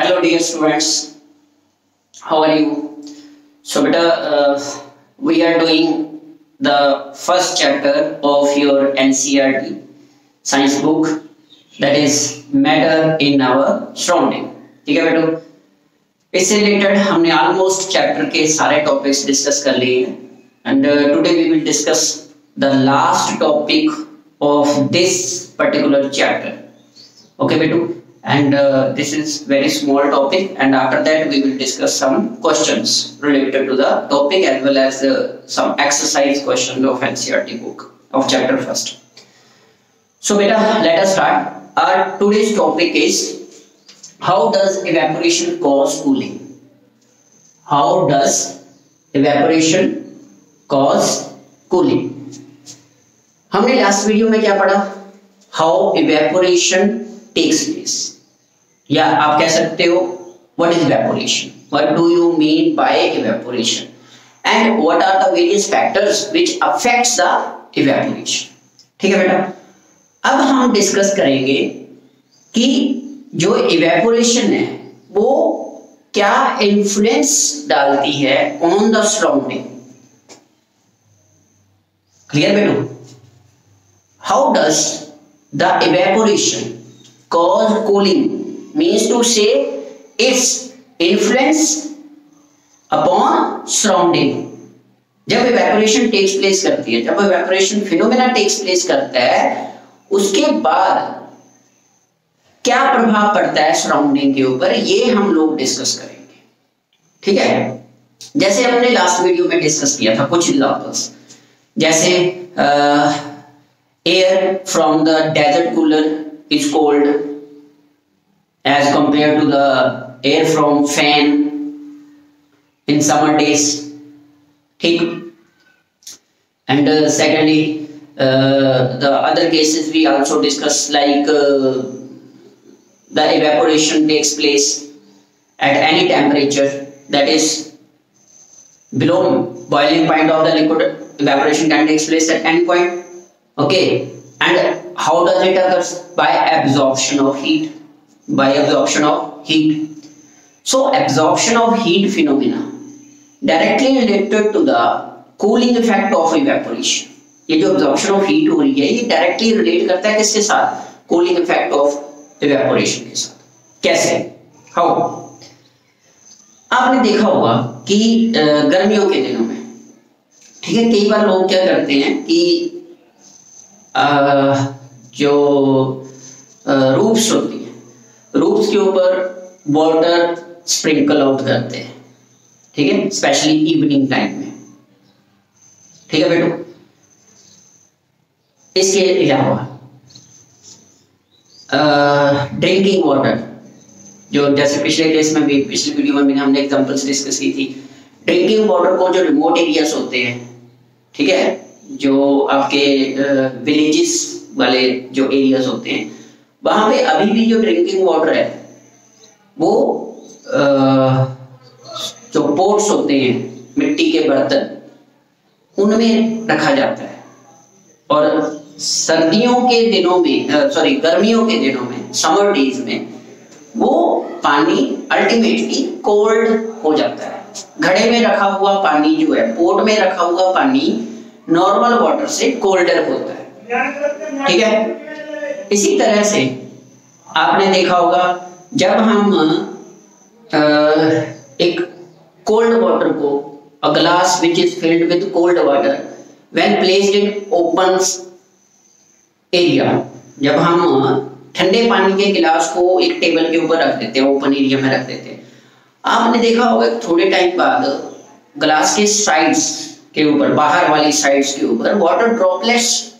Hello dear students, how are you? So beta, we are doing the first chapter of your NCERT science book, that is matter in our surrounding. ठीक है बेटो, इससे related हमने almost chapter के सारे topics discuss कर लिए हैं and today we will discuss the last topic of this particular chapter. Okay betu, and this is very small topic, and after that we will discuss some questions related to the topic as well as some exercise questions of NCERT book of chapter first. So beta, let us start. Our today's topic is how does evaporation cause cooling? How does evaporation cause cooling? हमने last video में क्या पढ़ा? How evaporation takes place, या आप कह सकते हो what is evaporation, what do you mean by evaporation, and what are the various factors which affects the evaporation. ठीक है बेटा, अब हम डिस्कस करेंगे कि जो evaporation है वो क्या इन्फ्लुएंस डालती है ऑन द सराउंडिंग. क्लियर बेटो? How does the evaporation cause cooling means to say its influence upon surrounding. जब evaporation takes place करती है, जब evaporation phenomena takes place करता है, उसके बाद क्या प्रभाव पड़ता है सराउंडिंग के ऊपर, ये हम लोग डिस्कस करेंगे. ठीक है, जैसे हमने लास्ट वीडियो में डिस्कस किया था कुछ एग्जांपल्स, जैसे air from the desert cooler is cold as compared to the air from fan in summer days. ठीक. And secondly, the other cases we also discuss, like the evaporation takes place at any temperature, that is below boiling point of the liquid. Evaporation can take place at any point. Okay. And how does it occur? By absorption of heat. By absorption of heat. So absorption of heat phenomena directly related to the cooling effect of evaporation. ये जो absorption of heat हो रही है ये directly relate करता है किसके साथ? Cooling effect of evaporation के साथ. कैसे? How? आपने देखा होगा कि गर्मियों के दिनों में, ठीक है, कई बार लोग क्या करते हैं कि जो रूफ्स होती है, रूफ्स के ऊपर वाटर स्प्रिंकल आउट करते हैं. ठीक है, स्पेशली इवनिंग टाइम में. ठीक है बेटो, इसके अलावा ड्रिंकिंग वाटर, जो जैसे पिछले केस में भी, पिछले वीडियो में भी हमने एग्जांपल्स डिस्कस की थी. ड्रिंकिंग वाटर को जो रिमोट एरियाज होते हैं, ठीक है, जो आपके विलेजेस वाले जो एरियाज होते हैं, वहां पे अभी भी जो ड्रिंकिंग वाटर है वो जो पोट्स होते हैं, मिट्टी के बर्तन, उनमें रखा जाता है. और सर्दियों के दिनों में, गर्मियों के दिनों में, समर डेज में, वो पानी अल्टीमेटली कोल्ड हो जाता है. घड़े में रखा हुआ पानी जो है, पोट में रखा हुआ पानी नॉर्मल वाटर से कोल्डर होता है. ठीक है, इसी तरह से आपने देखा होगा जब हम एक कोल्ड वाटर को, a glass which is filled with cold water when placed in open area, जब हम ठंडे पानी के गिलास को एक टेबल के ऊपर रख देते हैं, ओपन एरिया में रख देते हैं, आपने देखा होगा थोड़े टाइम बाद ग्लास के साइड्स के ऊपर, बाहर वाली साइड्स के ऊपर वाटर ड्रॉपलेट्स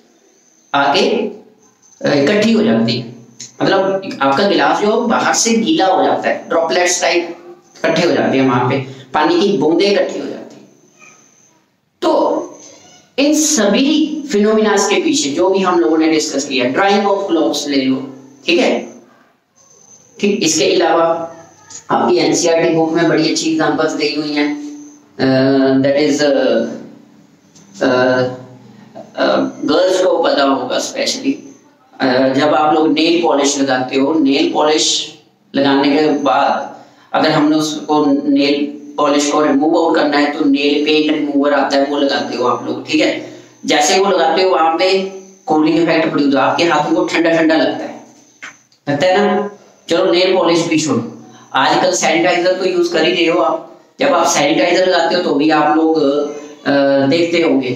आके इकट्ठी हो जाती है. मतलब आपका गिलास जो बाहर से गीला हो जाता है, ड्रॉपलेट्स टाइप इकट्ठे हो जाते हैं, वहां पे पानी की बूंदें इकट्ठी हो जाती है. तो इन सभी फिनोमिनास के पीछे जो भी हम लोगों ने डिस्कस किया, ड्राइंग ऑफ क्लॉथ्स ले लो, ठीक है. ठीक, इसके अलावा आपकी एनसीईआरटी बुक में बड़ी अच्छी एग्जांपल्स दी हुई हैं, दैट इज गर्ल्स को पता होगा स्पेशली, जब आप लोग नेल पॉलिश लगाते हो, नेल पॉलिश लगाने के बाद अगर हमने उसको नेल पॉलिश को रिमूव आउट करना है तो नेल पेंट रिमूवर आता है, वो लगाते हो आप लोग, ठीक है। जैसे वो लगाते हो वहां पे कूलिंग इफेक्ट प्रोड्यूस, आपके हाथों को ठंडा ठंडा लगता है ना। चलो नेल पॉलिश भी छोड़ो, आजकल सैनिटाइजर तो यूज कर ही रहे हो आप। जब आप सैनिटाइजर लगाते हो तो भी आप लोग देखते होंगे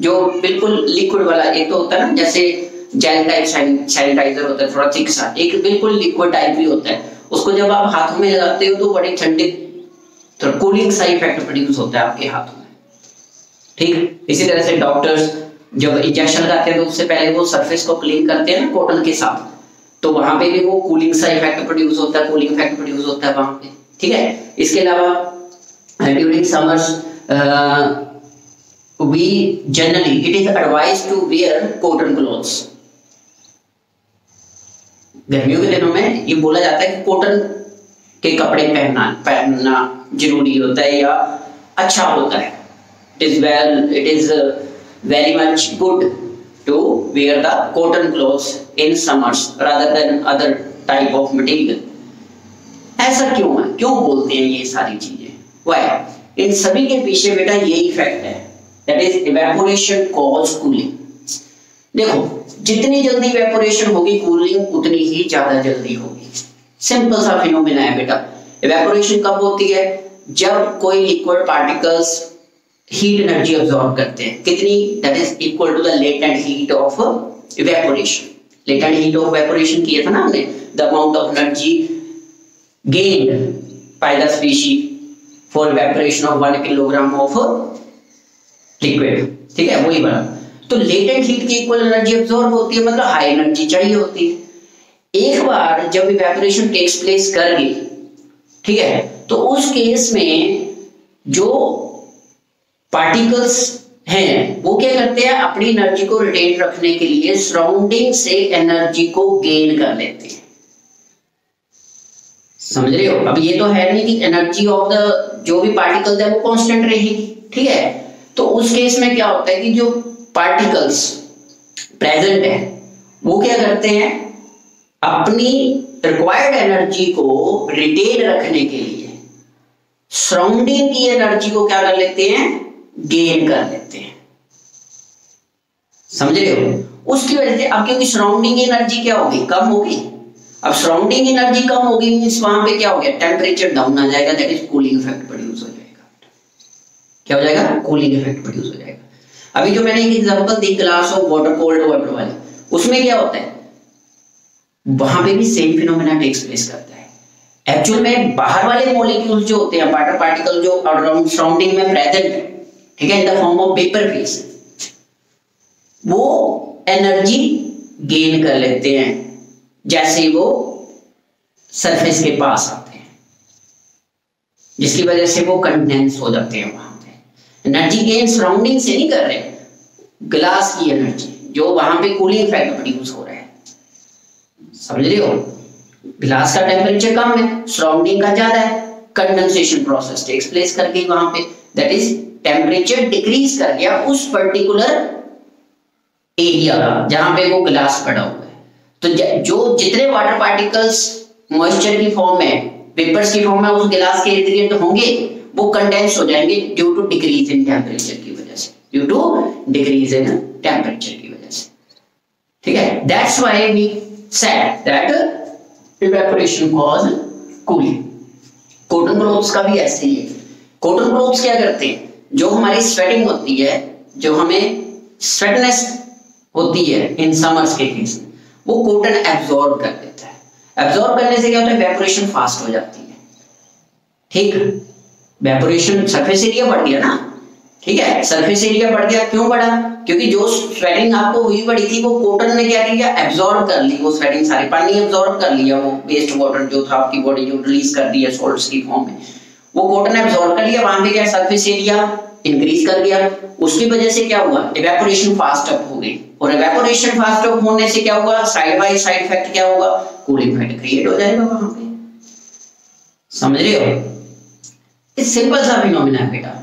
जो बिल्कुल लिक्विड वाला, एक तो होता है ना जैसे जेल टाइप सैनिटाइजर होता है थोड़ा थिक सा, एक बिल्कुल लिक्विड टाइप भी होता है। उसको जब आप हाथों में लगाते हो तो बड़ी ठंडी, तो कूलिंग सा इफेक्ट प्रोड्यूस होता है आपके हाथों में, ठीक। इसी तरह से डॉक्टर्स जब इंजेक्शन लगाते हैं तो उससे पहले वो सरफेस को क्लीन करते हैं ना कॉटन के साथ, तो वहां पे भी वो कूलिंग सा इफेक्ट प्रोड्यूस होता है, कूलिंग इफेक्ट प्रोड्यूस होता है वहां पे, ठीक है। इसके अलावा during summers we generally it is advised to wear cotton clothes। गर्मियों के दिनों में ये बोला जाता है कि कॉटन के कपड़े पहनना जरूरी होता है या अच्छा होता है। it is very much good to wear the cotton clothes in summers rather than other type of material। ऐसा क्यों है, क्यों बोलते हैं ये सारी चीजें? Why? इन सभी के पीछे बेटा ये इफेक्ट है, that is evaporation cause cooling। देखो जितनी जल्दी evaporation होगी कूलिंग उतनी ही ज्यादा जल्दी होगी। सिंपल सा फिनोमेना है बेटा। evaporation कब होती है? जब कोई liquid particles heat energy absorb करते हैं, कितनी? that is equal to the latent heat of evaporation। latent heat of evaporation किया था ना हमने, the amount of energy gained by the species for evaporation of 1 kilogram of liquid, ठीक है, वही बना। तो लेटेंट हीट की इक्वल एनर्जी अब्सॉर्ब होती है, मतलब हाई एनर्जी चाहिए होती है। एक बार जब इवेपोरेशन टेक्स प्लेस कर गई, ठीक है, तो उस केस में जो पार्टिकल्स हैं वो क्या करते हैं, अपनी एनर्जी को रिटेन रखने के लिए सराउंडिंग से एनर्जी को गेन कर लेते हैं। समझ रहे हो? अब ये तो है नहीं कि एनर्जी ऑफ द जो भी पार्टिकल्स है वो कांस्टेंट रहेगी, ठीक है। तो उस केस में क्या होता है कि जो पार्टिकल्स प्रेजेंट है वो क्या करते हैं, अपनी रिक्वायर्ड एनर्जी को रिटेन रखने के लिए सराउंडिंग की एनर्जी को क्या कर लेते हैं, गेन कर लेते हैं। समझ रहे हो? उसकी वजह से अब क्योंकि सराउंडिंग की एनर्जी क्या होगी, कम होगी। अब सराउंडिंग एनर्जी कम होगी मींस वहां पे क्या हो गया, टेम्परेचर डाउन आ जाएगा, that is cooling effect produce हो जाएगा। क्या हो जाएगा, कूलिंग इफेक्ट प्रोड्यूस हो जाएगा। अभी जो मैंने एक example the glass of water, cold water वाले, उसमें क्या होता है, वहां पे भी सेम फिनोमेना टेक्स प्लेस करता है। एक्चुअल में बाहर वाले मॉलिक्यूल्स जो होते हैं, वाटर पार्टिकल जो अराउंड सराउंडिंग में प्रेजेंट है, ठीक है, in the form of vapour phase, वो एनर्जी गेन कर लेते हैं जैसे वो सरफेस के पास आते हैं, जिसकी वजह से वो कंडेंस हो जाते हैं। वहां पे एनर्जी गेन सराउंडिंग से नहीं कर रहे, ग्लास की एनर्जी जो वहां पे कूलिंग इफेक्ट प्रोड्यूस हो रहा है। समझ रहे हो? ग्लास का टेम्परेचर कम है, सराउंडिंग का ज्यादा है, कंडेंसेशन प्रोसेस टेक्स प्लेस कर गई वहां पे, दैट इज टेम्परेचर डिक्रीज कर गया उस पर्टिकुलर एरिया का जहां पे वो ग्लास पड़ा हुआ है। तो जो जितने वाटर पार्टिकल्स मॉइस्चर की फॉर्म में, वेपर्स की फॉर्म में उस गिलास के इर्द गिर्द होंगे, वो कंडेंस हो जाएंगे due to decrease in temperature की वजह से, due to decrease in temperature की वजह से, ठीक है। That's why we said that evaporation cause cooling. Cotton clothes का भी ऐसे ही है। कॉटन क्लॉथ्स क्या करते हैं, जो हमारी स्वेटिंग होती है, जो हमें स्वेटनेस होती है इन समर्स के केस में, वो कॉटन एब्जॉर्ब कर लेता है। एब्जॉर्ब करने से क्या होता है, इवेपोरेशन फास्ट हो जाती है, ठीक। इवेपोरेशन, सरफेस एरिया बढ़ गया ना, ठीक है, सरफेस एरिया बढ़ गया। क्यों बढ़ा? क्योंकि जो स्वेटिंग आपको हुई पड़ी थी वो कॉटन ने क्या किया, एब्जॉर्ब कर ली वो स्वेटिंग, सारी पानी एब्जॉर्ब कर लिया, वो वेस्ट वाटर जो था आपकी बॉडी जो रिलीज कर दिया सॉल्ट्स की फॉर्म में, वो कॉटन एब्जॉर्ब कर लिया। वहां पे क्या, सरफेस एरिया इंक्रीज कर गया। उसकी वजह से क्या हुआ, इवेपोरेशन फास्ट अप हो गई, और इवेपोरेशन फास्ट अप होने से क्या हुआ, साइड बाय साइड इफेक्ट क्या होगा, कूलिंग इफेक्ट क्रिएट हो जाएगा वहां पे। समझ रहे हो? इस सिंपल सा फिनोमेना है बेटा।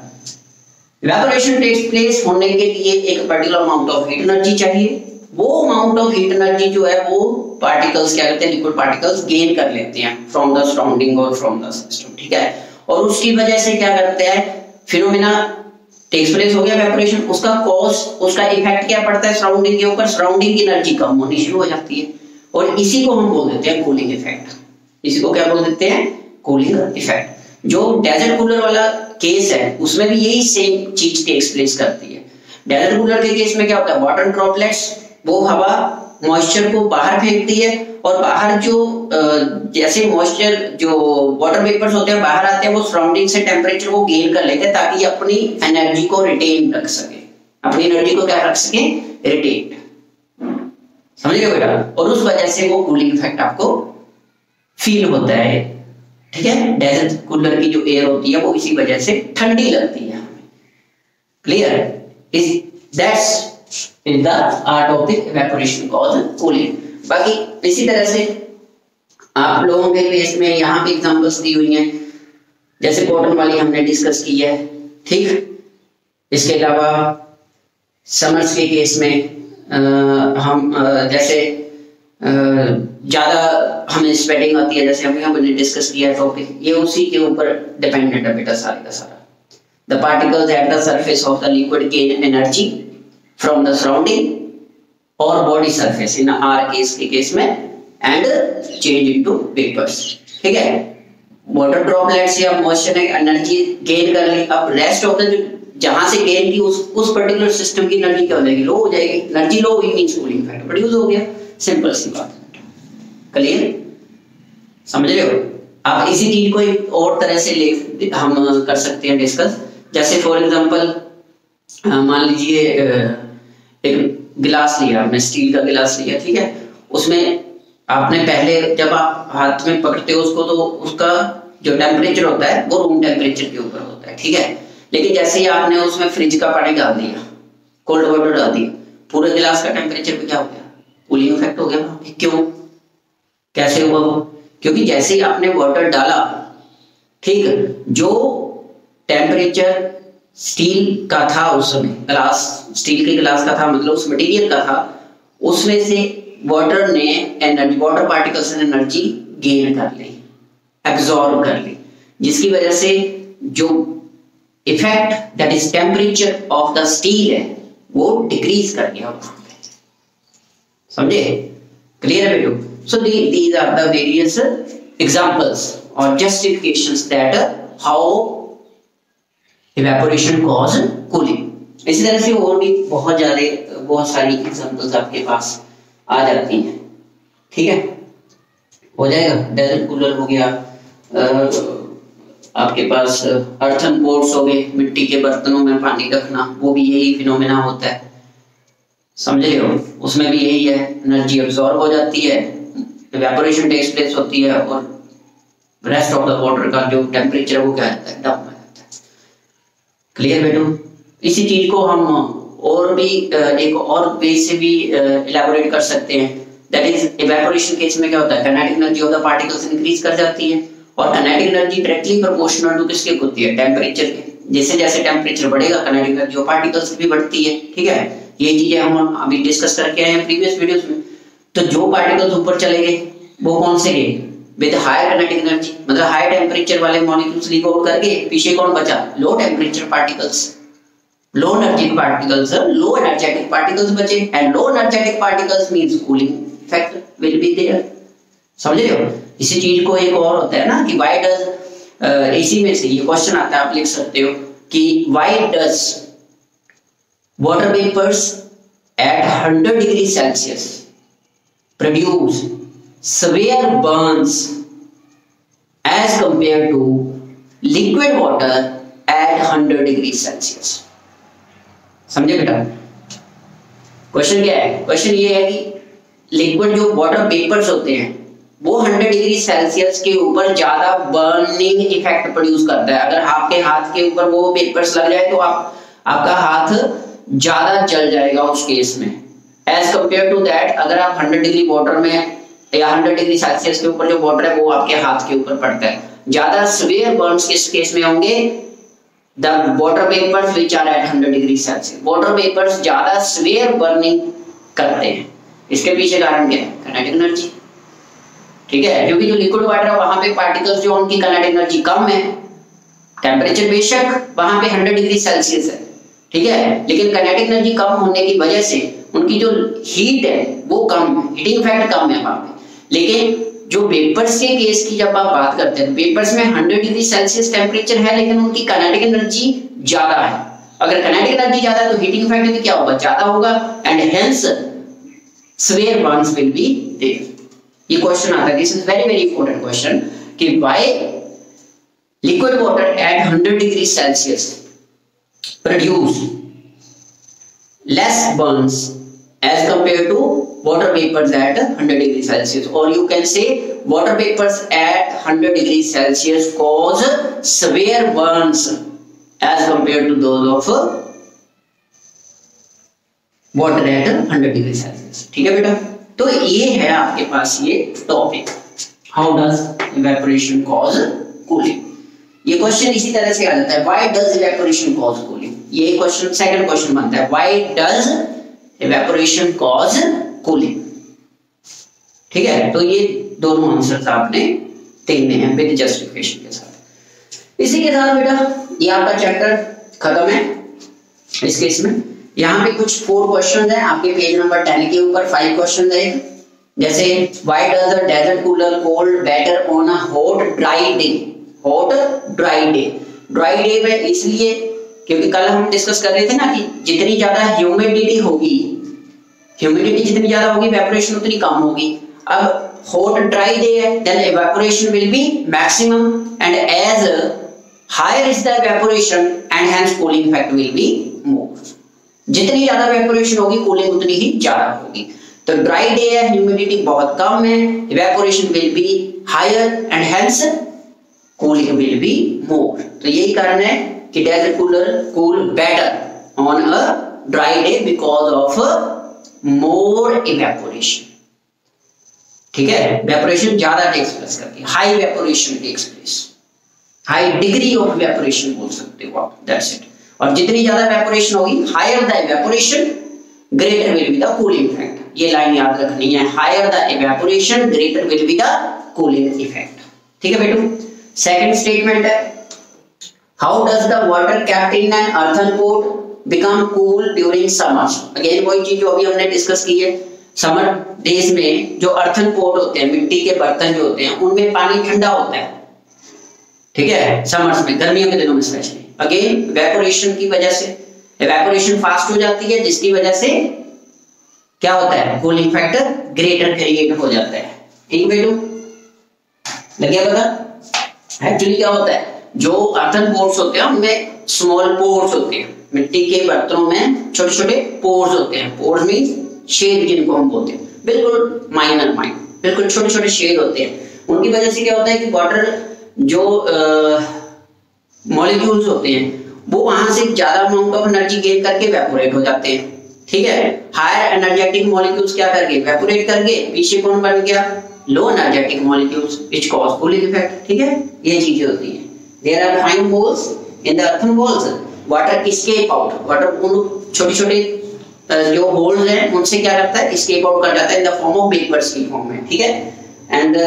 इवेपोरेशन टेक्स प्लेस होने के लिए एक particular amount of heat energy चाहिए। वो अमाउंट ऑफ हीट एनर्जी जो है वो पार्टिकल्स क्या करते हैं, लिक्विड पार्टिकल्स गेन कर लेते हैं फ्रॉम द सराउंडिंग और फ्रॉम द सिस्टम, ठीक है। और उसकी वजह से क्या करते हैं, फिनोमेना टेक्स प्लेस हो गया इवेपोरेशन, उसका कॉज, उसका इफेक्ट क्या पड़ता है सराउंडिंग के ऊपर, सराउंडिंग की एनर्जी कम होनी शुरू हो जाती है, और इसी को हम बोल देते हैं कूलिंग इफेक्ट। इसी को क्या बोल देते हैं, कूलिंग इफेक्ट। जो डेजर्ट कूलर वाला केस है उसमें भी यही सेम चीज टेक्स प्लेस करती है। डेजर्ट कूलर के केस में क्या होता है, वाटर ड्रॉपलेट्स वो हवा मॉइस्चर को बाहर फेंकती है, और बाहर जो जैसे मॉइस्चर जो वाटर वेपर्स होते हैं बाहर आते हैं, वो सराउंडिंग से टेम्परेचर को गेन कर लेते हैं ताकि अपनी एनर्जी को रिटेन रख सके, अपनी एनर्जी को क्या रख सके, रिटेन, समझ गए बेटा। और उस वजह से वो कूलिंग इफेक्ट आपको फील होता है, ठीक है। डेजर्ट कूलर की जो एयर होती है वो इसी वजह से ठंडी लगती है हमें, clear. Is that's in the art of the evaporation cause cooling. बाकी इसी तरह से आप लोगों के केस में यहाँ पे एग्जांपल्स दी हुई हैं, जैसे कॉटन वाली हमने डिस्कस की है, ठीक। इसके अलावा समर्स के केस में हम जैसे ज्यादा हमें स्वेटिंग आती है, जैसे हमने डिस्कस किया टॉपिक, ये उसी के ऊपर डिपेंडेंट है बेटा सारे का सारा। The particles at the surface of the liquid gain energy from the surrounding और body surface in our case के केस में एंड चेंज इनटू वेपर्स, ठीक है। वाटर ड्रॉपलेट्स या मॉइस्चर ने एनर्जी गेन कर ली, अब रेस्ट ऑफ द जहां से गेन की उस पर्टिकुलर सिस्टम की एनर्जी क्या हो जाएगी, लो हो जाएगी। एनर्जी लो हुई मींस कूलिंग इफेक्ट प्रोड्यूस हो गया, सिंपल सी बात, क्लियर, समझ रहे हो। अब इसी चीज को एक और तरह से हम कर सकते हैं डिस्कस, जैसे फॉर एग्जांपल मान लीजिए एक गिलास लिया आपने, स्टील का गिलास लिया, ठीक है। उसमें आपने पहले जब आप हाथ में पकड़ते हो उसको, तो उसका जो टेम्परेचर होता है वो रूम टेम्परेचर के ऊपर होता है, ठीक है। लेकिन जैसे ही आपने उसमें फ्रिज का पानी डाल दिया, कोल्ड वाटर डाल दिया, पूरे गिलास का टेम्परेचर पे क्या हो गया, कूलिंग इफेक्ट हो गया। क्यों, कैसे हुआ वो, क्योंकि जैसे ही आपने वाटर डाला, ठीक, जो टेम्परेचर स्टील का था उस समय, ग्लास स्टील के ग्लास का था, मतलब उस मटेरियल का था, उसमें से वाटर ने एनर्जी, वाटर पार्टिकल्स ने एनर्जी गेन कर ली, एब्जॉर्ब कर ली, जिसकी वजह से जो effect that is temperature of the steel है वो डिक्रीज कर गया, समझे, क्लियर है बेटो। So these are the various examples or justifications that how evaporation cause cooling। इसी तरह से और भी बहुत सारी एग्जांपल्स आपके पास आ जाती हैं, ठीक है, हो जाएगा। डेजर्ट कूलर हो गया, आपके पास अर्थन पोट्स हो गए, मिट्टी के बर्तनों में पानी रखना, वो भी यही फिनोमेना होता है, समझ रहे हो। उसमें भी यही है, एनर्जी अब्सॉर्ब हो जाती है, इवेपोरेशन टेक्स प्लेस होती है, और रेस्ट ऑफ द वाटर का जो टेम्परेचर है वो क्या रहता है, डाउन हो जाता है, क्लियर बेटो। इसी चीज को हम और भी एक और वे से भी इलैबोरेट कर सकते हैं, दैट इज इवेपोरेशन केस में क्या होता है, kinetic energy of the particles increase कर जाती है, और kinetic energy directly proportional to किसके होती है, टेम्परेचर के। जैसे जैसे टेम्परेचर बढ़ेगा काइनेटिक एनर्जी ऑफ पार्टिकल्स भी बढ़ती है, ठीक है। ये चीजें हम अभी डिस्कस करके आए हैं प्रीवियस वीडियोस में। तो जो पार्टिकल्स ऊपर चले गए वो कौन से गए, विद हायर काइनेटिक एनर्जी, मतलब हाई टेम्परेचर वाले मॉलिक्यूल्स लीक आउट करके पीछे कौन बचा, low temperature particles, low energetic particles, low energetic particles बचे, and low energetic particles means cooling effect will be there, समझ रहे हो। इसी चीज को एक और होता है ना कि व्हाई डज, इसी में से ये क्वेश्चन आता है, आप लिख सकते हो कि why does water vapors at 100 degrees Celsius produce severe burns as compared to liquid water at 100 degrees Celsius। समझे बेटा, क्वेश्चन क्या है, क्वेश्चन ये है कि लिक्विड जो वाटर वेपर्स होते हैं वो 100 डिग्री सेल्सियस के ऊपर ज्यादा बर्निंग इफेक्ट प्रोड्यूस करता है। अगर आपके हाथ के ऊपर वो वेपर्स लग जाए तो आपका हाथ ज्यादा जल जाएगा उस केस में, एज कंपेयर टू दैट अगर आप 100 डिग्री वाटर में या 100 डिग्री सेल्सियस के ऊपर जो वाटर है वो आपके हाथ के ऊपर पड़ता है, ज्यादा सीवियर बर्न्स किस केस में होंगे, the water vapours which are at 100 degree Celsius, water vapours ज्यादा सीवियर बर्निंग करते हैं। इसके पीछे कारण क्या है, काइनेटिक एनर्जी। ठीक है, क्योंकि जो लिक्विड वाटर है वहां पे पार्टिकल्स जो उनकी काइनेटिक एनर्जी कम है, टेम्परेचर बेशक वहां पे 100 डिग्री सेल्सियस है, ठीक है, लेकिन काइनेटिक एनर्जी कम होने की वजह से उनकी जो हीट है वो कम है, हीटिंग इफेक्ट कम है वहां पे। लेकिन जो वेपर्स के केस की जब आप बात करते हैं, वेपर्स में 100 डिग्री सेल्सियस टेम्परेचर है लेकिन उनकी काइनेटिक एनर्जी ज्यादा है। अगर काइनेटिक एनर्जी ज्यादा है तो हीटिंग इफेक्ट भी क्या होगा, ज्यादा होगा, and hence severe burns will be there. ये क्वेश्चन आता है, this is very very important question कि why liquid water at 100 degree Celsius produce less burns as compared to water vapors at 100 degree Celsius, or you can say water vapors at 100 degree Celsius cause severe burns as compared to those of water at 100 degree Celsius। ठीक है बेटा, तो ये है आपके पास ये topic, how does evaporation cause cooling. ये question इसी तरह से आ जाता है, why does evaporation cause cooling. ये क्वेश्चन सेकंड क्वेश्चन बनता है, why does evaporation cause cooling. ठीक है, तो ये दोनों आंसर्स आपने देने हैं विद जस्टिफिकेशन के साथ। इसी के साथ बेटा ये आपका चैप्टर खत्म है इस केस में। यहाँ पे कुछ 4 क्वेश्चन है आपके पेज नंबर 10 के ऊपर, 5 क्वेश्चन है। जैसे why does a desert cooler cold better on a hot dry day. Hot dry day, dry day में इसलिए क्योंकि कल हम डिस्कस कर रहे थे ना कि जितनी ज्यादा ह्यूमिडिटी होगी, ह्यूमिडिटी जितनी ज्यादा होगी इवेपोरेशन उतनी कम होगी। अब हॉट ड्राई डे है, then evaporation will be maximum, and as higher is the evaporation and hence cooling effect will be more. जितनी ज्यादा इवेपोरेशन होगी कूलिंग उतनी ही ज्यादा होगी। तो ड्राई डे है, ह्यूमिडिटी बहुत कम है, evaporation will be higher and hence cooling will be more. तो यही कारण है कि desert cooler cool better on a dry day because of more evaporation. ठीक है, इवेपोरेशन ज्यादा टेक्स प्लेस करती है, high evaporation takes place, high degree of evaporation बोल सकते हो आप, दैट्स इट। और जितनी ज्यादा इवेपोरेशन होगी, higher the evaporation greater will be the cooling effect. ये लाइन याद रखनी है, higher the evaporation greater will be the cooling effect. ठीक है बेटू, सेकंड स्टेटमेंट है, how does the water kept in an earthen pot become cool during summers. Again वही चीज जो अभी हमने डिस्कस की है, समर डेज में जो अर्थन पॉट होते हैं, मिट्टी के बर्तन जो होते हैं, उनमें पानी ठंडा होता है। ठीक है, समर्स में, गर्मियों के दिनों में स्पेशली। अगेन इवेपोरेशन की वजह से इवेपोरेशन फास्ट हो जाती है, जिसकी वजह से क्या होता है, कूलिंग फैक्टर ग्रेटर क्रिएट हो जाता है। ठीक बेटू, लग गया पता। एक्चुअली क्या होता है, जो अर्थन पोर्स होते हैं उनमें स्मॉल पोर्स होते हैं, मिट्टी के बर्तनों में छोटे छोटे पोर्स होते हैं। पोर्स मींस छेद जिनको हम बोलते हैं, बिल्कुल माइनर बिल्कुल छोटे छोटे छेद होते हैं। उनकी वजह से क्या होता है कि वाटर जो मॉलिक्यूल्स होते हैं वो वहां से ज्यादा अमाउंट ऑफ एनर्जी गेन करके इवेपोरेट हो जाते हैं। ठीक है, हायर एनर्जेटिक मॉलिक्यूल्स क्या करके इवेपोरेट करके पीछे कौन बन गया, low energetic molecules which cause cooling effect. ठीक है, ये चीजें होती हैं। There are fine holes in the earthen walls, water escape out, water उन छोटे छोटे जो होल्स हैं उनसे क्या करता है, एस्केप आउट कर जाता है in the form of vapours की फॉर्म में। ठीक है, and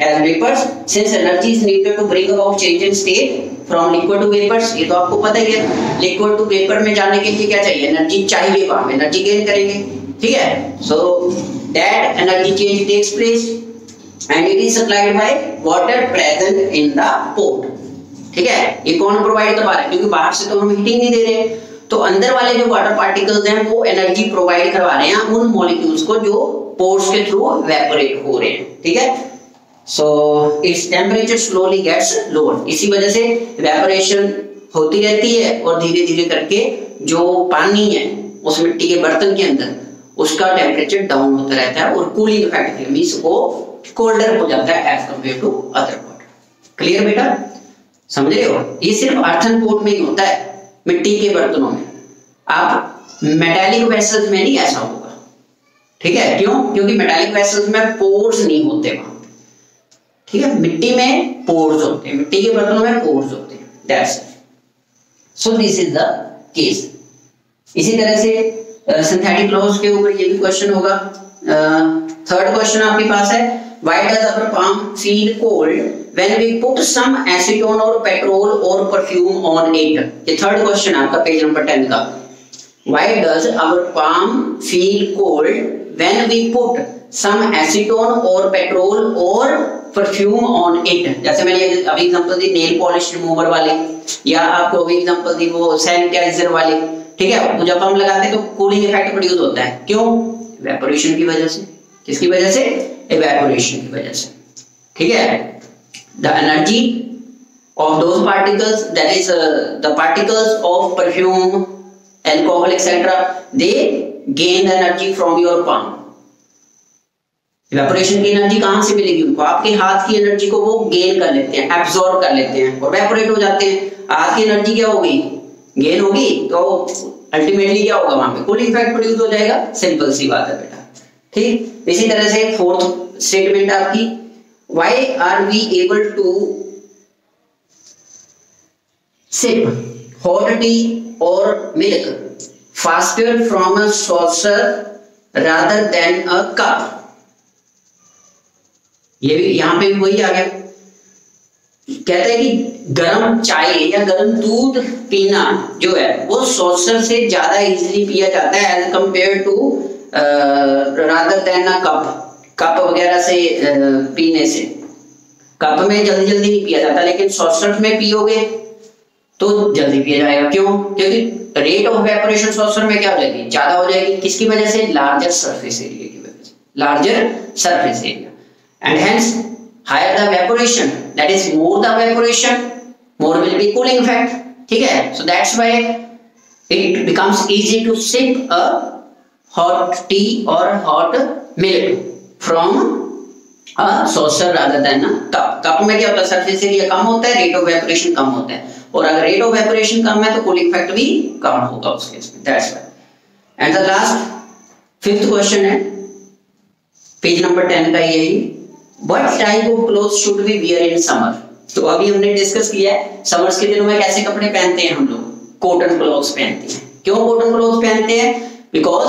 as vapors since energy is needed to bring about change in state from liquid to vapors, ये तो आपको पता ही है, liquid to vapor में जाने के लिए क्या चाहिए, एनर्जी चाहिए, वहां एनर्जी गेन करेंगे। ठीक है, so that energy change takes place and it is supplied by water present in the pot। ठीक है, ये कौन प्रोवाइड करवा रहा है, क्योंकि बाहर से तो हम हीटिंग नहीं दे रहे, तो अंदर वाले जो वाटर पार्टिकल्स हैं वो एनर्जी प्रोवाइड करवा रहे हैं उन मॉलिक्यूल्स को जो पोर्स के थ्रू इवेपोरेट हो रहे हैं। ठीक है, so its temperature slowly gets lower, इसी वजह से इवेपोरेशन होती रहती है और धीरे धीरे करके जो पानी है उस मिट्टी के बर्तन के अंदर उसका टेम्परेचर डाउन होता रहता है और कूलिंग इफेक्ट मींस वो कोल्डर हो जाता है as compare to other water. Clear बेटा, समझ रहे हो। ये सिर्फ अर्थन पोर्ट में ही होता है, मिट्टी के बर्तनों में। आप मेटालिक वेसल्स में नहीं ऐसा होगा। ठीक है, क्यों, क्योंकि मेटालिक वेसल्स में पोर्स नहीं होते वहां। ठीक है, मिट्टी में पोर्स होते हैं, मिट्टी के बर्तनों में पोर्स होते हैं, that's it. So this is the case. इसी तरह से सिंथेटिक लॉस के ऊपर ये भी क्वेश्चन होगा, थर्ड क्वेश्चन आपके पास है, why does our palm feel cold when we put some acetone or petrol or perfume on it? ये थर्ड क्वेश्चन है आपका पेज नंबर 10 का। Why does our palm feel cold when we put some acetone or petrol or perfume on it? जैसे मैंने अभी example the nail polish remover वाली, या आपको अभी एग्जांपल दी वो सैनिटाइजर वाली, ठीक है। जब हम लगाते हैं तो कूलिंग इफेक्ट प्रोड्यूस होता है, क्यों? इवेपोरेशन की वजह से। किसकी वजह से? इवेपोरेशन की वजह से, ठीक है। The energy of those particles, that is the particles of perfume, alcohol etcetera, they gain energy from your palm. Evaporation की एनर्जी कहां से मिलेगी उनको? आपके हाथ की एनर्जी को वो गेन कर लेते हैं, एब्जॉर्ब कर लेते हैं और इवेपोरेट हो जाते हैं। हाथ की एनर्जी क्या होगी? गेन होगी, तो अल्टीमेटली क्या होगा? वहां पे कूलिंग इफेक्ट प्रोड्यूस हो जाएगा। सिंपल सी बात है बेटा, ठीक। इसी तरह से फोर्थ स्टेटमेंट आपकी, why are we able to sip hot tea और milk faster from a saucer rather than a cup? ये भी यहां पे भी वही आ गया, कहते हैं कि गर्म चाय या गर्म दूध पीना जो है वो सॉसर से ज्यादा इजीली पिया जाता है as compare to rather than a cup वगैरह से पीने से। कप में जल्दी जल्दी नहीं पिया जाता, लेकिन सॉसर में पियोगे तो जल्दी पिया जाएगा। क्यों? क्योंकि रेट ऑफ इवेपोरेशन सॉसर में क्या हो जाएगी? ज्यादा हो जाएगी। किसकी वजह से? लार्जर सरफेस एरिया की वजह से, larger surface area, and hence higher the evaporation, that is more the evaporation, more will be cooling effect, ठीक है। So that's why it becomes easy to sip a hot tea or hot milk from a saucer rather than a cup। Cup में क्या होता है? Surface area कम होता है, rate of evaporation कम होता है, और अगर रेट ऑफ इवेपोरेशन कम है तो कूलिंग इफेक्ट भी कम होगा उस केस में। That's why। And the last fifth question है पेज नंबर 10 का, यही, What type of clothes should we wear in summer? तो अभी हमने डिस्कस किया है समर्स के दिनों में कैसे कपड़े पहनते हैं हम लोग, कॉटन क्लॉथ्स पहनते हैं। क्यों कॉटन क्लॉथ्स पहनते हैं? बिकॉज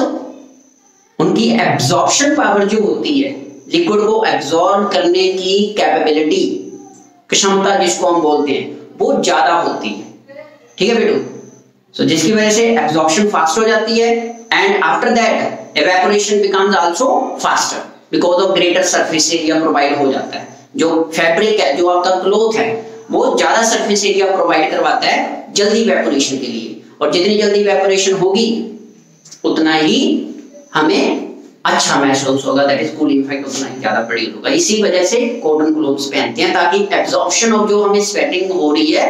उनकी एब्जॉर्प्शन पावर जो होती है, लिक्विड को एब्जॉर्ब करने की कैपेबिलिटी, क्षमता जिसको हम बोलते हैं, वो ज्यादा होती है, ठीक है बेटू। सो जिसकी वजह से एब्जॉर्प्शन फास्ट हो जाती है, and after that evaporation becomes also faster because of greater surface area provide हो जाता है। जो फैब्रिक है, जो आपका क्लोथ है, वो ज्यादा सरफेस एरिया प्रोवाइड करवाता है जल्दी इवेपोरेशन के लिए, और जितनी जल्दी इवेपोरेशन होगी उतना ही हमें अच्छा महसूस होगा, दैट इज कूलिंग इफेक्ट उतना ही ज्यादा प्रोड्यूस होगा। इसी वजह से कॉटन क्लोथ्स पहनते हैं, ताकि एब्जॉर्प्शन ऑफ जो हमें स्वेटिंग हो रही है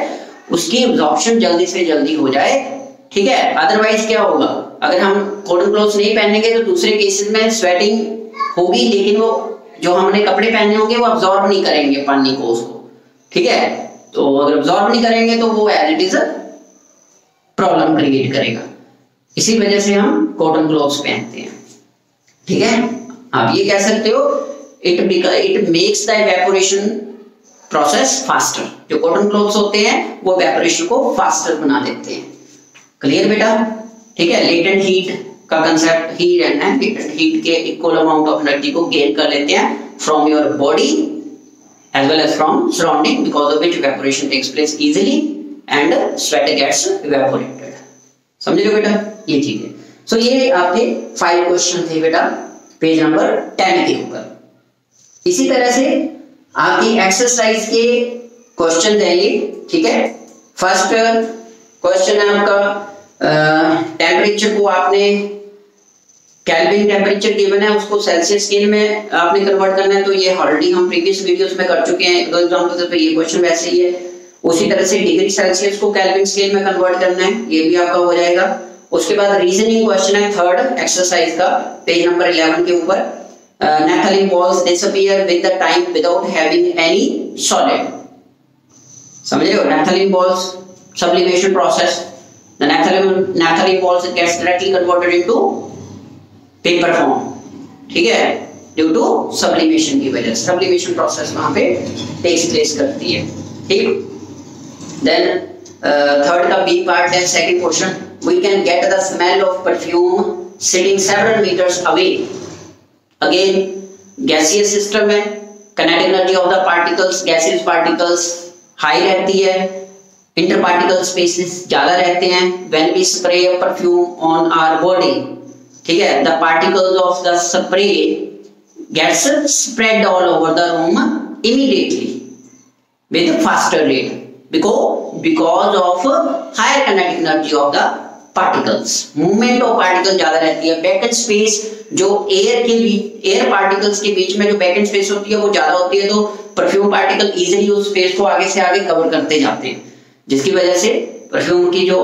उसकी एब्जॉर्प्शन जल्दी से जल्दी हो जाए, ठीक है। अदरवाइज क्या होगा? अगर हम कॉटन क्लोथ्स नहीं पहनेंगे तो दूसरे केसेस में स्वेटिंग होगी, लेकिन वो जो हमने कपड़े पहने होंगे वो अब्सॉर्ब नहीं करेंगे पानी को, उसको, ठीक है। तो अगर अब्सॉर्ब नहीं करेंगे तो वो as it is problem create करेगा। इसी वजह से हम कॉटन क्लॉथ्स पहनते हैं, ठीक है। आप ये कह सकते हो it makes the evaporation process faster. जो कॉटन क्लॉथ्स होते हैं वो इवेपोरेशन को फास्टर बना देते हैं। क्लियर बेटा, ठीक है। लेटेंट हीट का concept, heat and latent heat के इक्वल अमाउंट ऑफ एनर्जी को गेन कर लेते हैं from your body as well as from surrounding, because of which evaporation takes place easily and sweat gets evaporated. समझ लो बेटा ये चीज है। सो ये आपके 5 क्वेश्चन थे बेटा पेज नंबर 10 के ऊपर। इसी तरह से आपकी एक्सरसाइज के क्वेश्चन है ये, ठीक है। फर्स्ट क्वेश्चन है आपका टेम्परेचर को आपने केल्विन टेम्परेचर गिवन है, उसको सेल्सियस स्केल में आपने कन्वर्ट करना है। तो ये ऑलरेडी हम प्रीवियस वीडियोस में कर चुके हैं, 2 एग्जांपल पे ये क्वेश्चन वैसे ही है। उसी तरह से डिग्री सेल्सियस को केल्विन स्केल में कन्वर्ट करना है, ये भी आपका हो जाएगा। उसके बाद रीजनिंग क्वेश्चन है थर्ड एक्सरसाइज का पेज नंबर 11 के ऊपर, naphthalene balls disappear with the time without having any solid। समझ रहे हो? naphthalene balls sublimation process, the naphthalene balls gets directly converted into paper form, ठीक है, ड्यू टू sublimation की वजह से। sublimation process वहां पे takes place करती है, ठीक। then थर्ड का बी पार्ट है second question, we can get the smell of perfume sitting several meters away। Again gaseous system है, kinetic energy of the particles, gaseous particles high रहती है, इंटर पार्टिकल स्पेसेस ज्यादा रहते हैं। When we spray perfume on our body, ठीक है, the particles of the spray gets spread all over the room immediately with faster rate because of higher kinetic energy of the particles. movement of particles ज्यादा रहती है। Vacant space जो air particles के बीच में जो vacant space होती है वो ज्यादा होती है, तो परफ्यूम पार्टिकल इजीली उस स्पेस को आगे से आगे कवर करते जाते हैं, जिसकी वजह से परफ्यूम की जो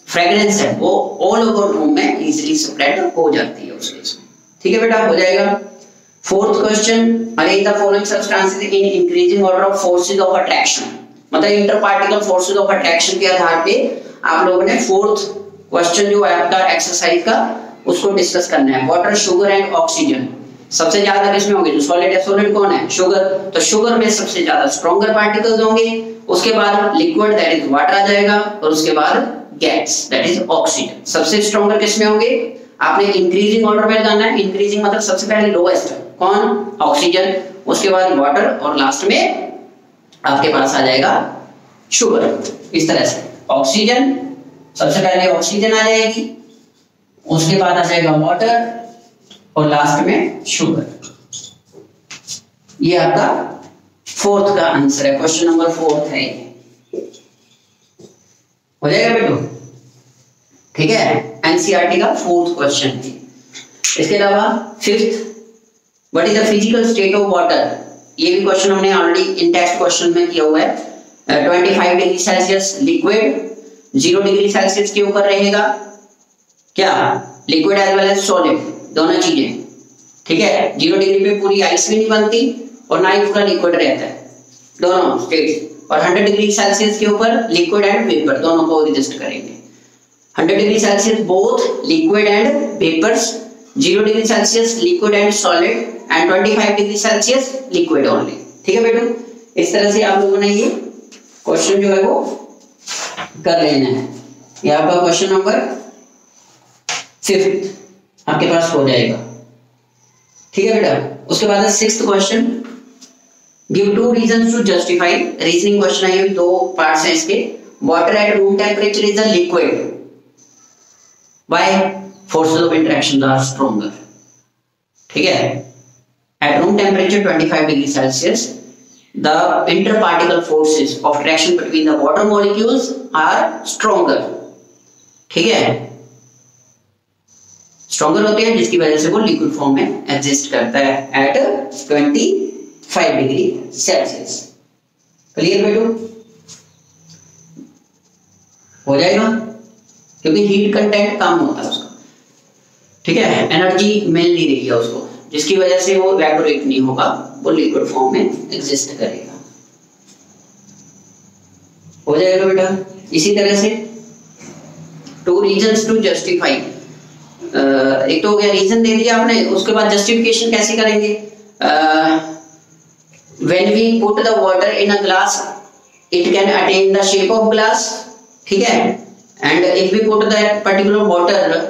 फ्रेग्रेंस है वो ऑल ओवर रूम में इजीली स्प्रेड हो जाती है उस केस में। ठीक है बेटा, हो जाएगा। Fourth question, arrange the following substances in increasing order of forces of attraction. मतलब inter particle forces of attraction के आधार पे आप लोगों ने फोर्थ क्वेश्चन जो है आपका एक्सरसाइज का उसको डिस्कस करना है। वाटर, शुगर एंड ऑक्सीजन सबसे ज्यादा किसमें होंगे? जो सॉलिड है, सॉलिड कौन है? शुगर। तो शुगर में सबसे ज्यादा स्ट्रॉन्गर पार्टिकल्स होंगे, उसके बाद लिक्विड दैट इज वाटर आ जाएगा, और उसके बाद गैस दैट इज ऑक्सीजन। सबसे स्ट्रॉन्गर किसमें होंगे? आपने इंक्रीजिंग ऑर्डर में जाना है। इंक्रीजिंग मतलब सबसे पहले लोएस्ट कौन? ऑक्सीजन, उसके बाद वाटर, और लास्ट में आपके पास आ जाएगा शुगर। इस तरह से ऑक्सीजन, सबसे पहले ऑक्सीजन आ जाएगी, उसके बाद आ जाएगा वाटर, और लास्ट में शुगर। ये आपका फोर्थ का आंसर है, क्वेश्चन नंबर 4 है। हो जाएगा बेटो? ठीक है, एनसीईआरटी का फोर्थ क्वेश्चन है। इसके अलावा fifth, what is the physical state of water? ये भी क्वेश्चन हमने ऑलरेडी इन टेक्स्ट क्वेश्चन में किया हुआ है। 25 degree Celsius liquid, 0 degree Celsius के ऊपर रहेगा क्या? Liquid as well as solid, दोनों चीजें। ठीक है, 0 डिग्री पे पूरी आइस भी नहीं बनती और ना ही पूरा लिक्विड रहता है, दोनों स्टेट। और 100 डिग्री सेल्सियस के ऊपर लिक्विड एंड वेपर दोनों को एग्जिस्ट करेंगे। 100 degree Celsius both liquid and vapours, 0 degree Celsius liquid and solid, and 25 degree Celsius liquid only. ठीक है बेटो, इस तरह से आप लोगों ने ये क्वेश्चन जो है वो कर लेना है। ये आपका क्वेश्चन नंबर 5 आपके पास हो जाएगा। ठीक है बेटा, उसके बाद 6th question, give 2 reasons to justify. Reasoning question है, दो पार्ट्स हैं इसके। Water at room temperature is a liquid, why? Forces of interaction are stronger. ठीक है, at room temperature 25 degree Celsius, the interparticle forces of attraction between the water molecules are stronger. ठीक है, stronger होते हैं, जिसकी वजह से वो लिक्विड फॉर्म में एग्जिस्ट करता है at 25 डिग्री सेल्सियस। क्लियर बेटो? हो जाएगा, क्योंकि हीट कंटेंट कम होता है उसका। ठीक है, एनर्जी मिल नहीं रही है उसको, जिसकी वजह से वो इवेपोरेट नहीं होगा, वो लिक्विड फॉर्म में एग्जिस्ट करेगा। हो जाएगा बेटा? इसी तरह से 2 रीजंस टू जस्टिफाई। एक तो हो गया, रीजन दे दिया आपने, उसके बाद जस्टिफिकेशन कैसे करेंगे? When we put the water in a glass it can attain the shape of glass. ठीक है, and if we put that particular water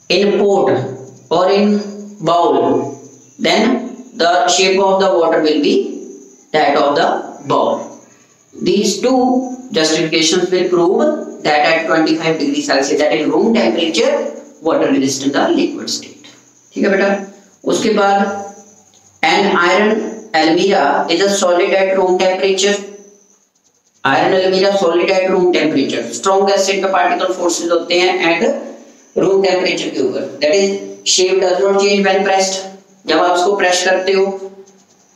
in pot और in bowl, then the shape of the water will be that of the bowl. These two justifications will prove that at 25 degree Celsius, that is room temperature, water is in the liquid state. ठीक है बेटा? उसके बाद an iron almira is a solid at room temperature. Iron almira solid at room temperature. Strongest interparticle forces होते हैं at room temperature के ऊपर, that is shape does not change when pressed. जब आप उसको प्रेस करते हो,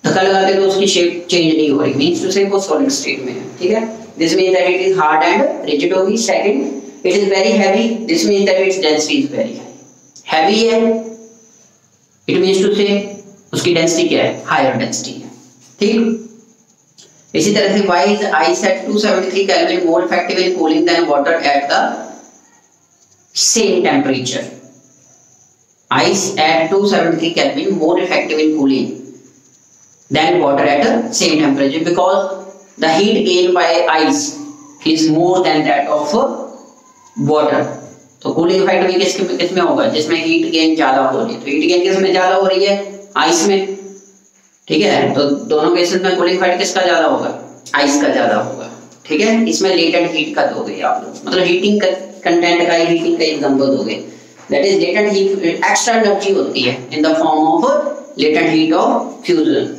धक्का लगाते हो, तो उसकी शेप चेंज नहीं हो रही, मींस टू से वो सॉलिड स्टेट में है। ठीक है, this means that it is hard and rigid होगी। Second, it is very heavy, this means that its density is very high. Heavy है, इट मींस टू से उसकी डेंसिटी क्या है? हायर डेंसिटी है। ठीक, इसी तरह से why is ice at 273 Kelvin more effective in cooling than water at the same temperature? Ice at 273 Kelvin more effective in cooling than water at the same temperature, because the heat gained by ice is more than that of water. तो cooling effect भी किस में होगा, जिसमें heat gain ज्यादा हो रही है। तो हीट गेन किस में ज्यादा हो रही है, आइस में, ठीक है। तो दोनों केसेस में कूलिंग इफेक्ट किसका ज्यादा होगा, आइस का ज्यादा होगा, ठीक है। इसमें लेटेंट हीट का दोगे आप लोग, मतलब हीटिंग कंटेंट का, हीटिंग का एग्जांपल दोगे। That is latent heat, extra energy होती है in the form of latent heat of fusion,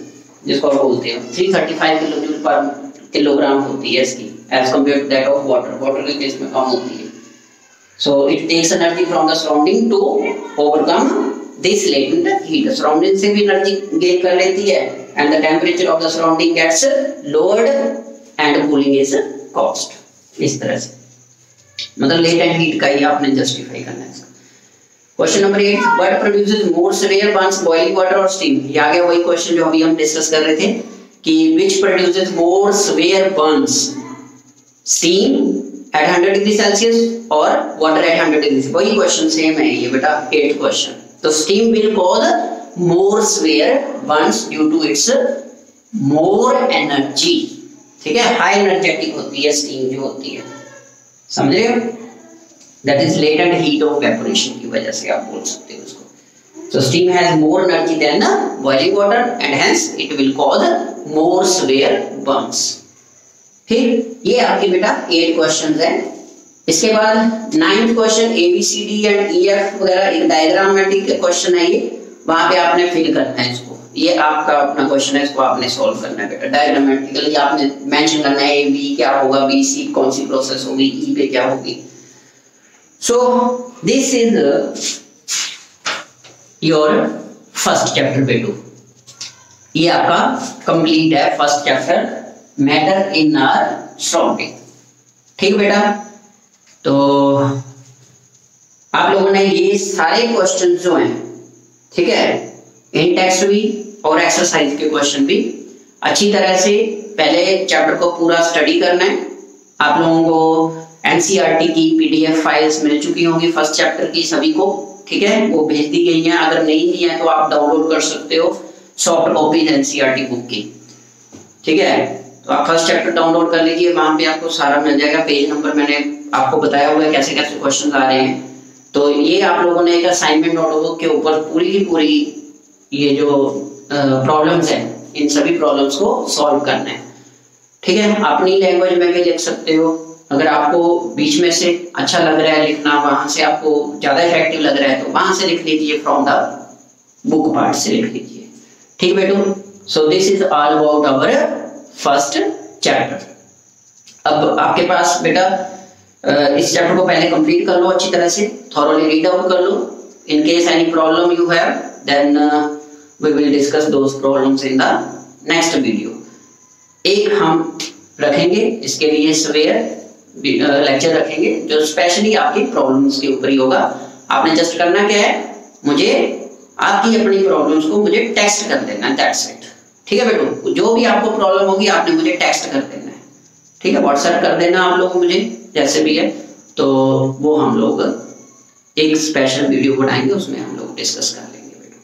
जिसको आप बोलते हैं 335 किलोजूल पर किलोग्राम होती है इसकी, as compare to that of water. Water के केस में कम होती है। So it takes energy from the surrounding to overcome this latent heat. Surrounding से भी एनर्जी गेन कर लेती है, and the temperature of the surrounding gets lowered and cooling is caused. इस तरह से मतलब लेटेंट हीट का ही आपने जस्टिफाई करना है। Question number 8, what produces more severe burns, boiling water और स्टीम। ये आ गया वही क्वेश्चन जो अभी हम डिस्कस कर रहे थे कि which produces more severe burns, steam at 100 degree Celsius और वाटर एट 100 डिग्री। वही क्वेश्चन सेम है ये बेटा, 8th क्वेश्चन। तो steam will cause more severe burns due to its more energy, ठीक है, हाई एनर्जेटिक होती है स्टीम जो होती है, समझ रहे हो। That is latent heat of evaporation की वजह से आप बोल सकते हो उसको। So steam has more energy than boiling water and hence it will cause more severe burns। ठीक, ये आपके बेटा 8 क्वेश्चंस हैं। इसके बाद 9th question ABCD and EF वगैरह एक डायग्रामेटिक क्वेश्चन है, ये वहां पे आपने फिल करना है इसको। ये आपका अपना क्वेश्चन है, इसको आपने सॉल्व करना है बेटा। डायग्रामेटिकली आपने मेंशन करना है AB क्या होगा, BC कौन सी प्रोसेस होगी, E पे क्या होगी। So this is your first chapter बेटू। ये आपका कंप्लीट है first chapter, matter in our surrounding. ठीक बेटा, तो आप लोगों ने ये सारे क्वेश्चन जो हैं, ठीक है, इन टेक्स्ट भी और एक्सरसाइज के क्वेश्चन भी अच्छी तरह से पहले चैप्टर को पूरा स्टडी करना है। आप लोगों को NCERT की PDF फाइल्स मिल चुकी होंगी फर्स्ट चैप्टर की सभी को, ठीक है, वो भेज दी गई हैं। अगर नहीं दी है तो आप डाउनलोड कर सकते हो सॉफ्ट कॉपीज NCERT बुक की, ठीक है। तो आप फर्स्ट चैप्टर डाउनलोड कर लीजिए, वहां पे आपको सारा मिल जाएगा। पेज नंबर मैंने आपको बताया हुआ है कैसे कैसे क्वेश्चन आ रहे हैं। तो ये आप लोगों ने एक असाइनमेंट नोटबुक के ऊपर पूरी की पूरी ये जो प्रॉब्लम्स हैं, इन सभी प्रॉब्लम्स को सॉल्व करना है, ठीक है। अपनी लैंग्वेज में भी लिख सकते हो, अगर आपको बीच में से अच्छा लग रहा है लिखना, वहां से आपको ज्यादा इफेक्टिव लग रहा है तो वहां से लिख लीजिए, फ्रॉम द बुक पार्ट से लिख लीजिए, ठीक बेटू। So this is all about our first chapter. अब आपके पास बेटा इस चैप्टर को पहले कंप्लीट कर लो अच्छी तरह से, थॉरोली रीड आउट कर लो। In case any problem you have then we will discuss those problems in the next video. एक हम रखेंगे इसके लिए सवेयर लेक्चर रखेंगे जो स्पेशली आपकी प्रॉब्लम्स के ऊपर ही होगा। आपने जस्ट करना क्या है, मुझे आपकी अपनी प्रॉब्लम्स को मुझे टेक्स्ट कर देना है, दैट्स इट, ठीक है बेटू। जो भी आपको प्रॉब्लम होगी आपने मुझे टेक्स्ट कर देना है, ठीक है, व्हाट्सएप कर देना आप लोग मुझे जैसे भी है। तो वो हम लोग एक स्पेशल वीडियो बनाएंगे, उसमें हम लोग डिस्कस कर लेंगे बेटू,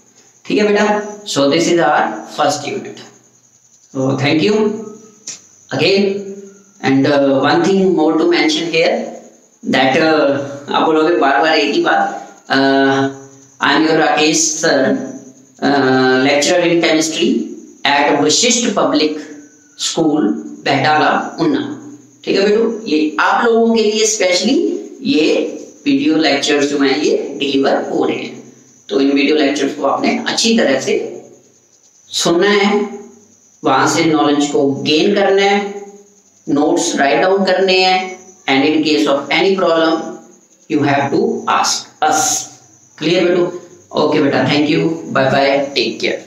ठीक है बेटा। So this is our first unit. So thank you again, and one thing more to mention here that आप बोलोगे बार बार एक ही बात, I am your Rakesh sir, lecturer in chemistry at विशिष्ट पब्लिक स्कूल बहटाला उन्ना, ठीक है बेटू। ये आप लोगों के लिए स्पेशली ये वीडियो लेक्चर्स जो हैं ये डिलीवर हो रहे हैं। तो इन वीडियो लेक्चर्स को आपने अच्छी तरह से सुनना है, वहां से नॉलेज को गेन करना है, नोट्स राइट डाउन करने हैं, and in case of any problem you have to ask us. Clear बेटू? ओके बेटा, thank you, bye bye, take care.